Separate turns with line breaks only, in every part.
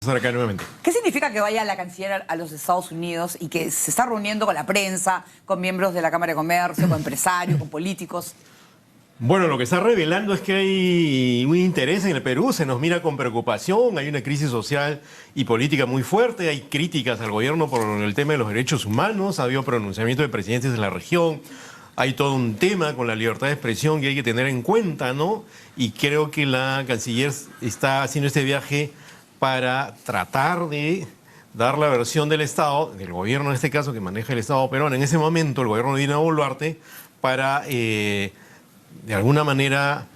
Estar acá nuevamente.
¿Qué significa que vaya la canciller a los Estados Unidos y que se está reuniendo con la prensa, con miembros de la Cámara de Comercio, con empresarios, con políticos?
Bueno, lo que está revelando es que hay un interés en el Perú, se nos mira con preocupación, hay una crisis social y política muy fuerte, hay críticas al gobierno por el tema de los derechos humanos, ha habido pronunciamientos de presidentes de la región, hay todo un tema con la libertad de expresión que hay que tener en cuenta, ¿no? Y creo que la canciller está haciendo este viaje para tratar de dar la versión del Estado, del gobierno en este caso, que maneja el Estado peruano, en ese momento el gobierno de Dina Boluarte, para de alguna manera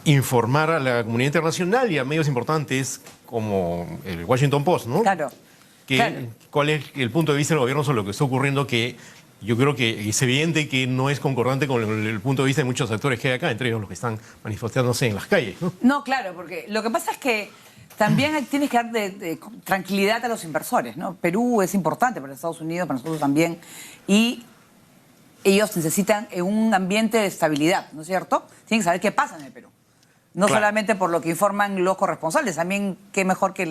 informar a la comunidad internacional y a medios importantes como el Washington Post, ¿no?
Claro.
¿Cuál es el punto de vista del gobierno sobre lo que está ocurriendo? Que yo creo que es evidente que no es concordante con el punto de vista de muchos actores que hay acá, entre ellos los que están manifestándose en las calles, ¿no?
No, claro, porque lo que pasa es que también tienes que dar tranquilidad a los inversores, ¿no? Perú es importante para Estados Unidos, para nosotros también, y ellos necesitan un ambiente de estabilidad, ¿no es cierto? Tienen que saber qué pasa en el Perú. No
Claro.
solamente por lo que informan los corresponsales, también qué mejor que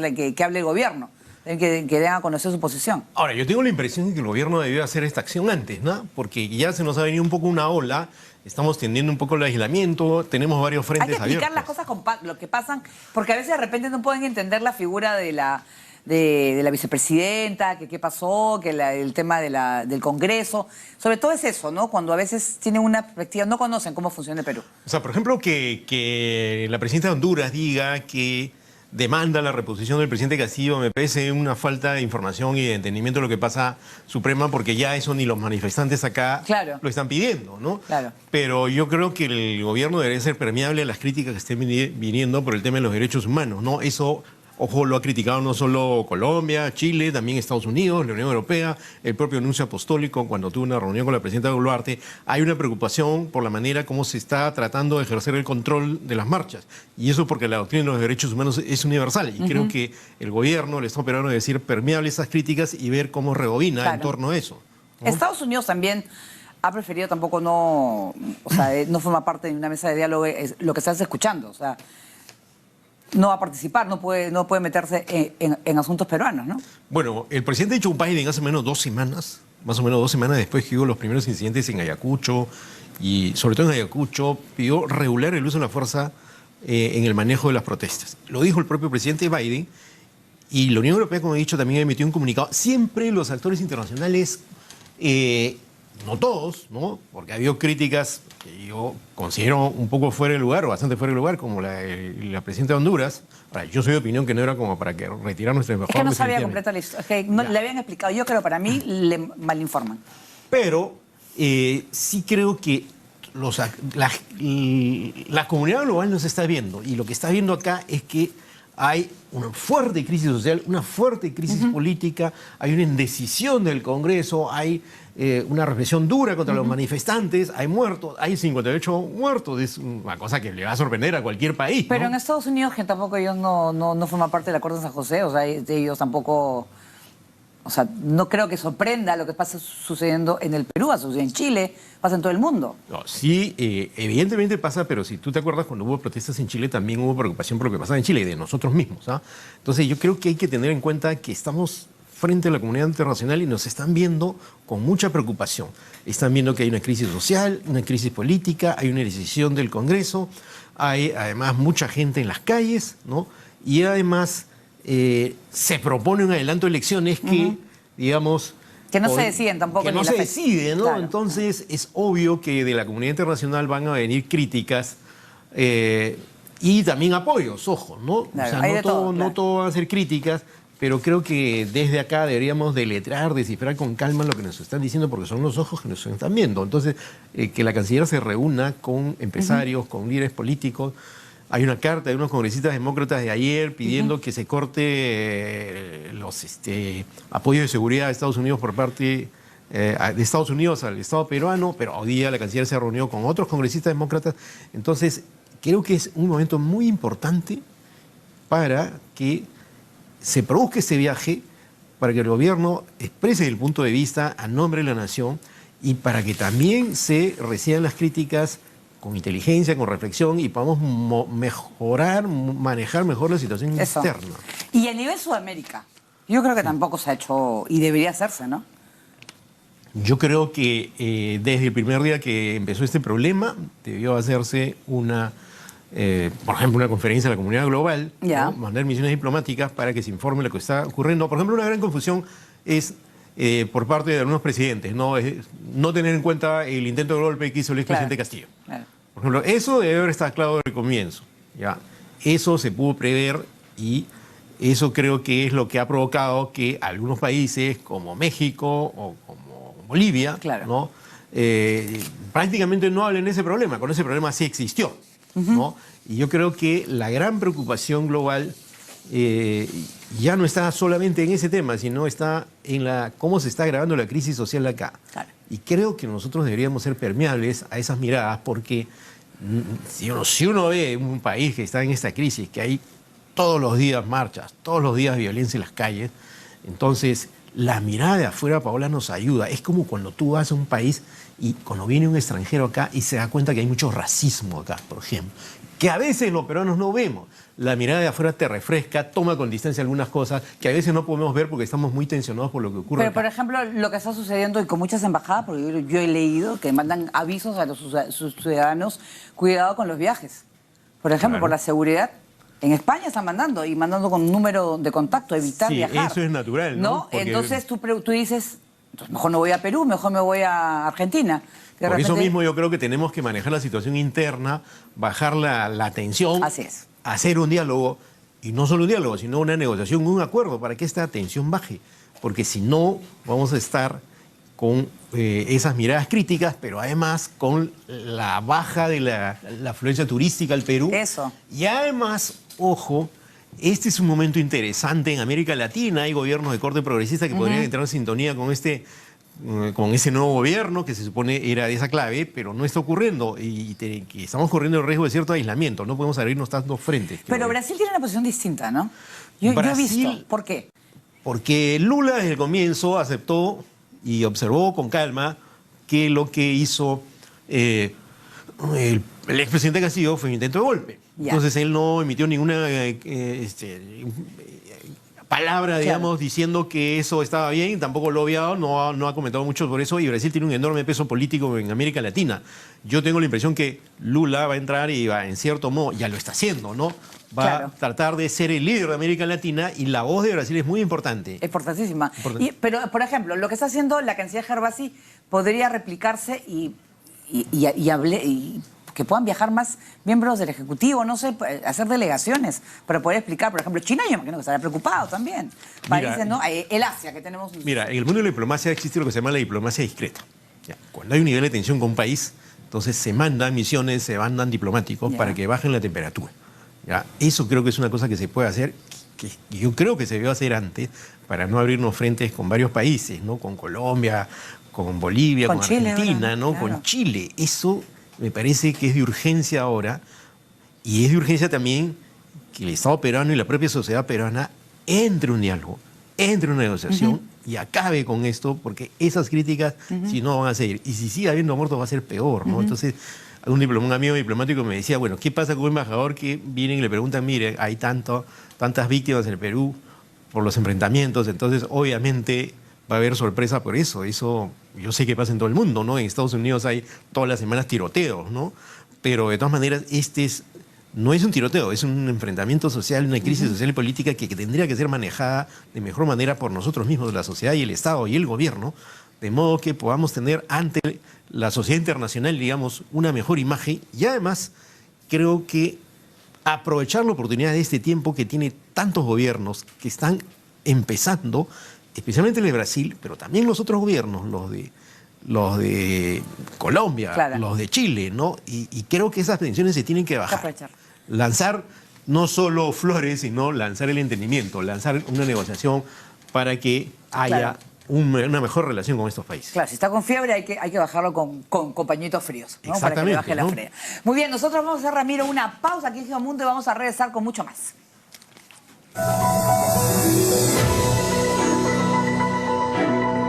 hable el gobierno, que den a conocer su posición.
Ahora, yo tengo la impresión de que el gobierno debió hacer esta acción antes, ¿no? Porque ya se nos ha venido un poco una ola, estamos tendiendo un poco el aislamiento, tenemos varios
Hay
frentes
que explicar
abiertos.
las cosas con lo que pasan, porque a veces de repente no pueden entender la figura de la vicepresidenta, que qué pasó, que el tema del Congreso. Sobre todo es eso, ¿no? Cuando a veces tienen una perspectiva, no conocen cómo funciona el Perú.
O sea, por ejemplo, que la presidenta de Honduras diga que demanda la reposición del presidente Castillo, me parece una falta de información y de entendimiento de lo que pasa Suprema, porque ya eso ni los manifestantes acá
Claro.
lo están pidiendo, ¿no?
Claro.
Pero yo creo que el gobierno debería ser permeable a las críticas que estén viniendo por el tema de los derechos humanos, ¿no? Eso, ojo, lo ha criticado no solo Colombia, Chile, también Estados Unidos, la Unión Europea, el propio Nuncio Apostólico, cuando tuvo una reunión con la presidenta Boluarte. Hay una preocupación por la manera como se está tratando de ejercer el control de las marchas. Y eso porque la doctrina de los derechos humanos es universal. Y creo que el gobierno, el Estado peruano, debe decir permeable a esas críticas y ver cómo rebobina en
Claro.
torno a eso, ¿no?
Estados Unidos también ha preferido tampoco no forma parte de una mesa de diálogo, es lo que estás escuchando, o sea, no va a participar, no puede meterse en asuntos peruanos, ¿no?
Bueno, el presidente Joe Biden hace menos 2 semanas, más o menos 2 semanas después que hubo los primeros incidentes en Ayacucho, y sobre todo en Ayacucho, pidió regular el uso de la fuerza en el manejo de las protestas. Lo dijo el propio presidente Biden, y la Unión Europea, como he dicho, también emitió un comunicado. Siempre los actores internacionales, no todos, ¿no? Porque ha habido críticas que yo considero un poco fuera de lugar, o bastante fuera de lugar, como la presidenta de Honduras. Ahora, yo soy de opinión que no era como para que retirar nuestra embajada.
Es que no sabía completa la historia, es que no le habían explicado, yo creo, para mí le malinforman.
Pero sí creo que la comunidad global nos está viendo, y lo que está viendo acá es que hay una fuerte crisis social, una fuerte crisis política, hay una indecisión del Congreso, hay una represión dura contra los manifestantes, hay muertos, hay 58 muertos, es una cosa que le va a sorprender a cualquier país,
Pero
¿no?
en Estados Unidos, que tampoco ellos no forman parte del Acuerdo de San José, o sea, ellos tampoco, o sea, no creo que sorprenda lo que pasa sucediendo en el Perú, sucede en Chile, pasa en todo el mundo.
No, sí, evidentemente pasa, pero si tú te acuerdas, cuando hubo protestas en Chile también hubo preocupación por lo que pasaba en Chile y de nosotros mismos, ¿ah? Entonces yo creo que hay que tener en cuenta que estamos frente a la comunidad internacional y nos están viendo con mucha preocupación. Están viendo que hay una crisis social, una crisis política, hay una decisión del Congreso, hay además mucha gente en las calles, ¿no? Y además se propone un adelanto de elecciones que, digamos...
Que no se deciden tampoco.
Que
ni
no
la
se
fecha.
decide, ¿no?
Claro.
Entonces es obvio que de la comunidad internacional van a venir críticas y también apoyos, ojo, ¿no?
Claro,
o sea,
hay
no
de
todo,
todo, claro.
no todo van a ser críticas, pero creo que desde acá deberíamos deletrear, descifrar con calma lo que nos están diciendo, porque son los ojos que nos están viendo. Entonces, que la canciller se reúna con empresarios, con líderes políticos. Hay una carta de unos congresistas demócratas de ayer pidiendo que se corte los apoyos de seguridad de Estados Unidos por parte de Estados Unidos al Estado peruano, pero hoy día la canciller se reunió con otros congresistas demócratas. Entonces, creo que es un momento muy importante para que se produzca este viaje, para que el gobierno exprese el punto de vista a nombre de la nación y para que también se reciban las críticas con inteligencia, con reflexión y podamos mejorar, manejar mejor la situación
Eso.
interna.
Y a nivel Sudamérica, yo creo que tampoco se ha hecho, y debería hacerse, ¿no?
Yo creo que desde el primer día que empezó este problema debió hacerse por ejemplo, una conferencia de la comunidad global,
Ya.
¿no? Mandar misiones diplomáticas para que se informe lo que está ocurriendo. Por ejemplo, una gran confusión es por parte de algunos presidentes, ¿no? No tener en cuenta el intento de golpe que hizo el expresidente Castillo.
Claro.
Por ejemplo, eso debe haber estado claro desde el comienzo. ¿Ya? Eso se pudo prever y eso creo que es lo que ha provocado que algunos países como México o como Bolivia,
Claro.
¿no? Prácticamente no hablen de ese problema. Con ese problema sí existió, ¿no? Y yo creo que la gran preocupación global ya no está solamente en ese tema, sino está en cómo se está agravando la crisis social acá.
Claro.
Y creo que nosotros deberíamos ser permeables a esas miradas porque si uno ve un país que está en esta crisis, que hay todos los días marchas, todos los días violencia en las calles, entonces la mirada de afuera, Paola, nos ayuda. Es como cuando tú vas a un país y cuando viene un extranjero acá y se da cuenta que hay mucho racismo acá, por ejemplo, que a veces los peruanos no vemos. La mirada de afuera te refresca, toma con distancia algunas cosas que a veces no podemos ver porque estamos muy tensionados por lo que ocurre
Pero,
acá.
por ejemplo, lo que está sucediendo y con muchas embajadas, porque yo he leído que mandan avisos a sus ciudadanos, cuidado con los viajes. Por ejemplo,
Claro.
por la seguridad. En España están mandando y mandando con un número de contacto, evitar
Sí,
viajar.
eso es natural, ¿no? Porque-
Entonces tú dices, entonces mejor no voy a Perú, mejor me voy a Argentina. De
Por eso
repente-
mismo yo creo que tenemos que manejar la situación interna, bajar la tensión,
Así es.
hacer un diálogo, y no solo un diálogo, sino una negociación, un acuerdo para que esta tensión baje. Porque si no, vamos a estar con esas miradas críticas, pero además con la baja de la afluencia turística al Perú.
Eso.
Y además, ojo, este es un momento interesante en América Latina. Hay gobiernos de corte progresista que podrían entrar en sintonía con ese nuevo gobierno que se supone era de esa clave, pero no está ocurriendo y que estamos corriendo el riesgo de cierto aislamiento. No podemos abrirnos tantos frentes.
Pero Brasil tiene una posición distinta, ¿no? Yo he
Brasil-
visto. ¿Por qué?
Porque Lula desde el comienzo aceptó y observó con calma que lo que hizo el expresidente Castillo fue un intento de golpe.
Ya.
Entonces él no emitió ninguna palabra, digamos, diciendo que eso estaba bien, tampoco lo ha obviado, no ha comentado mucho por eso, y Brasil tiene un enorme peso político en América Latina. Yo tengo la impresión que Lula va a entrar y va, en cierto modo, ya lo está haciendo, ¿no? Va
Claro.
a tratar de ser el líder de América Latina y la voz de Brasil es muy importante.
Es importantísima.
Importante.
Pero, por ejemplo, lo que está haciendo la canciller Gervasi podría replicarse y que puedan viajar más miembros del Ejecutivo, no sé, hacer delegaciones para poder explicar. Por ejemplo, China, yo imagino que estará preocupado también. Países, ¿no? El Asia, que tenemos...
Mira, en el mundo de la diplomacia existe lo que se llama la diplomacia discreta. Ya, cuando hay un nivel de tensión con un país, entonces se mandan misiones, se mandan diplomáticos
Ya.
para que bajen la temperatura. ¿Ya? Eso creo que es una cosa que se puede hacer, que yo creo que se debió hacer antes, para no abrirnos frentes con varios países, ¿no? Con Colombia, con Bolivia,
Con
con
Chile
Argentina,
ahora,
¿no?
claro.
Con Chile. Eso me parece que es de urgencia ahora, y es de urgencia también que el Estado peruano y la propia sociedad peruana entre un diálogo, entre una negociación y acabe con esto, porque esas críticas, si no, van a seguir. Y si sigue habiendo muertos, va a ser peor, ¿no? Entonces, un amigo diplomático me decía, bueno, ¿qué pasa con un embajador que vienen y le preguntan, mire, hay tantas víctimas en el Perú por los enfrentamientos? Entonces, obviamente, va a haber sorpresa por eso. Eso yo sé que pasa en todo el mundo, ¿no? En Estados Unidos hay todas las semanas tiroteos, ¿no? Pero de todas maneras, no es un tiroteo, es un enfrentamiento social, una crisis social y política que tendría que ser manejada de mejor manera por nosotros mismos, la sociedad y el Estado y el gobierno, de modo que podamos tener ante la sociedad internacional, digamos, una mejor imagen. Y además, creo que aprovechar la oportunidad de este tiempo que tiene tantos gobiernos que están empezando, especialmente el de Brasil, pero también los otros gobiernos, los de Colombia,
Claro.
los de Chile, ¿no? Y creo que esas tensiones se tienen que bajar.
aprovechar.
Lanzar no solo flores, sino lanzar el entendimiento, lanzar una negociación para que haya
Claro.
una mejor relación con estos países.
Claro, si está con fiebre hay que bajarlo con pañitos fríos, ¿no? Para que le
Exactamente,
baje la
¿no?
fría. Muy bien, nosotros vamos a hacer, Ramiro, una pausa aquí en Mundo y vamos a regresar con mucho más.